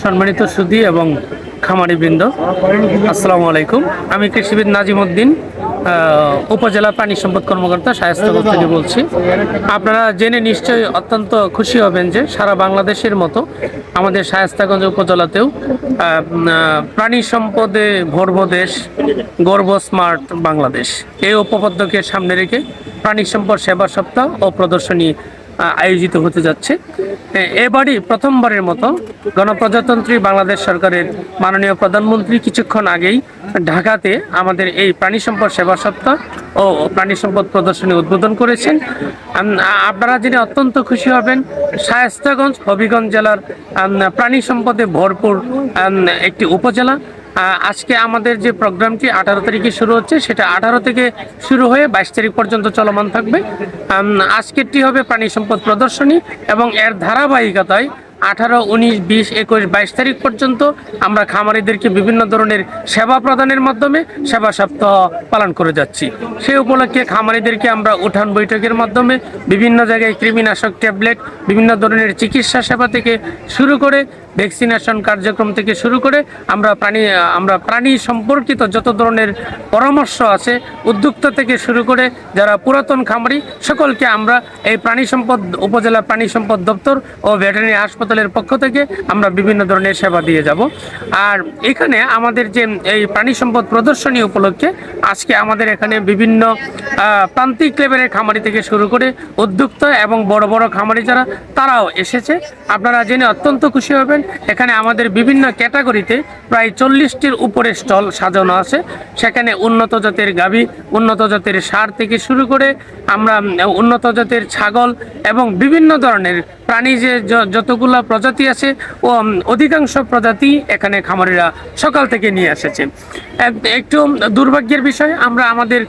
সম্মানিত সুধী এবং খামারিবৃন্দ, আসসালামু আলাইকুম। আমি কৃষিবিদ নাজিমউদ্দিন, উপজেলা প্রাণী সম্পদ কর্মকর্তা, শায়েস্তাগঞ্জ থেকে বলছি। আপনারা জেনে নিশ্চয়ই অত্যন্ত খুশি হবেন যে সারা বাংলাদেশের মতো আমাদের শায়েস্তাগঞ্জ উপজেলাতেও প্রাণী সম্পদে ভরব দেশ, গর্ব স্মার্ট বাংলাদেশ এই উপপাদ্যকে সামনে রেখে প্রাণী সম্পদ সেবা সপ্তাহ ও প্রদর্শনী আয়োজিত হতে যাচ্ছে। এবারই প্রথমবারের মতো গণপ্রজাতন্ত্রী বাংলাদেশ সরকারের মাননীয় প্রধানমন্ত্রী কিছুক্ষণ আগেই ঢাকাতে আমাদের এই প্রাণী সম্পদ সেবা সপ্তাহ ও প্রাণী সম্পদ প্রদর্শনী উদ্বোধন করেছেন। আপনারা জেনে অত্যন্ত খুশি হবেন, শায়েস্তাগঞ্জ হবিগঞ্জ জেলার প্রাণী সম্পদে ভরপুর একটি উপজেলা। আজকে আমাদের যে প্রোগ্রামটি 18 তারিখে শুরু হচ্ছে, সেটা 18 থেকে শুরু হয়ে 22 তারিখ পর্যন্ত চলমান থাকবে। আজকেরটি হবে প্রাণী সম্পদ প্রদর্শনী এবং এর ধারাবাহিকতায় 18, 19, 20, 21, 22 তারিখ পর্যন্ত আমরা খামারিদেরকে বিভিন্ন ধরনের সেবা প্রদানের মাধ্যমে সেবা সপ্তাহ পালন করে যাচ্ছি। সেই উপলক্ষে খামারিদেরকে আমরা উঠান বৈঠকের মাধ্যমে বিভিন্ন জায়গায় কৃমিনাশক ট্যাবলেট, বিভিন্ন ধরনের চিকিৎসা সেবা থেকে শুরু করে ভ্যাকসিনেশন কার্যক্রম থেকে শুরু করে আমরা প্রাণী সম্পর্কিত যত ধরনের পরামর্শ আছে, উদ্যোক্তা থেকে শুরু করে যারা পুরাতন খামারি, সকলকে আমরা এই প্রাণী সম্পদ উপজেলা প্রাণী সম্পদ দপ্তর ও ভেটেরিনারি হাসপাতালের পক্ষ থেকে আমরা বিভিন্ন ধরনের সেবা দিয়ে যাব। আর এখানে আমাদের যে এই প্রাণী সম্পদ প্রদর্শনী উপলক্ষে আজকে আমাদের এখানে বিভিন্ন প্রান্তিক লেভেলের খামারি থেকে শুরু করে উদ্যোক্তা এবং বড় বড় খামারি যারা, তারাও এসেছে। আপনারা জেনে অত্যন্ত খুশি হবেন, এখানে আমাদের বিভিন্ন ক্যাটাগরিতে প্রায় 40টির উপরে স্টল সাজানো আছে। সেখানে উন্নত জাতের গাভী, উন্নত জাতের ষাঁড় থেকে শুরু করে আমরা উন্নত জাতের ছাগল এবং বিভিন্ন ধরনের প্রাণী যে যতগুলো প্রজাতি আছে ও অধিকাংশ প্রজাতি এখানে খামারিরা সকাল থেকে নিয়ে এসেছে। একটু দুর্ভাগ্যের বিষয়, আমরা আমাদের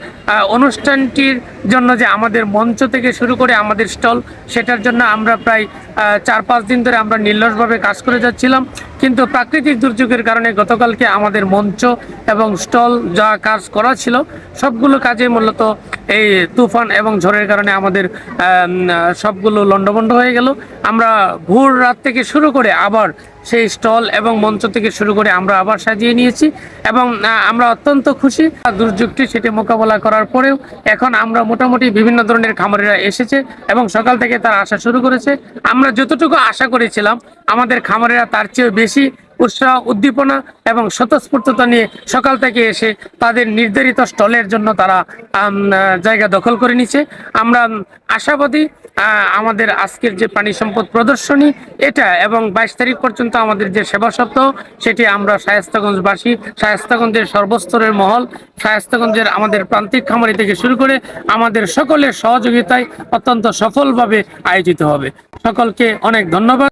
অনুষ্ঠানটির জন্য যে আমাদের মঞ্চ থেকে শুরু করে আমাদের স্টল, সেটার জন্য আমরা প্রায় 4-5 দিন ধরে আমরা নির্লসভাবে কাজ করে যাচ্ছিলাম। কিন্তু প্রাকৃতিক দুর্যোগের কারণে গতকালকে আমাদের মঞ্চ এবং স্টল যা কাজ করা ছিল সবগুলো কাজে মূলত এই তুফান এবং ঝড়ের কারণে আমাদের সবগুলো লন্ডভন্ড হয়ে গেল। আমরা ভোর রাত থেকে শুরু করে আবার সেই স্টল এবং মঞ্চ থেকে শুরু করে আমরা আবার সাজিয়ে নিয়েছি এবং আমরা অত্যন্ত খুশি। দুর্যোগটি সেটি মোকাবেলা করার পরেও এখন আমরা মোটামুটি বিভিন্ন ধরনের খামারিরা এসেছে এবং সকাল থেকে তারা আসা শুরু করেছে। আমরা যতটুকু আশা করেছিলাম আমাদের খামারিরা তার চেয়ে বেশি উৎসাহ, উদ্দীপনা এবং স্বতঃস্ফূর্ততা নিয়ে সকাল থেকে এসে তাদের নির্ধারিত স্টলের জন্য তারা জায়গা দখল করে নিচ্ছে। আমরা আশাবাদী আমাদের আজকের যে প্রাণী সম্পদ প্রদর্শনী এটা এবং 22 তারিখ পর্যন্ত আমাদের যে সেবা সপ্তাহ, সেটি আমরা শায়েস্তাগঞ্জবাসী, শায়েস্তাগঞ্জের সর্বস্তরের মহল, শায়েস্তাগঞ্জের আমাদের প্রান্তিক খামারি থেকে শুরু করে আমাদের সকলের সহযোগিতায় অত্যন্ত সফলভাবে আয়োজিত হবে। সকলকে অনেক ধন্যবাদ।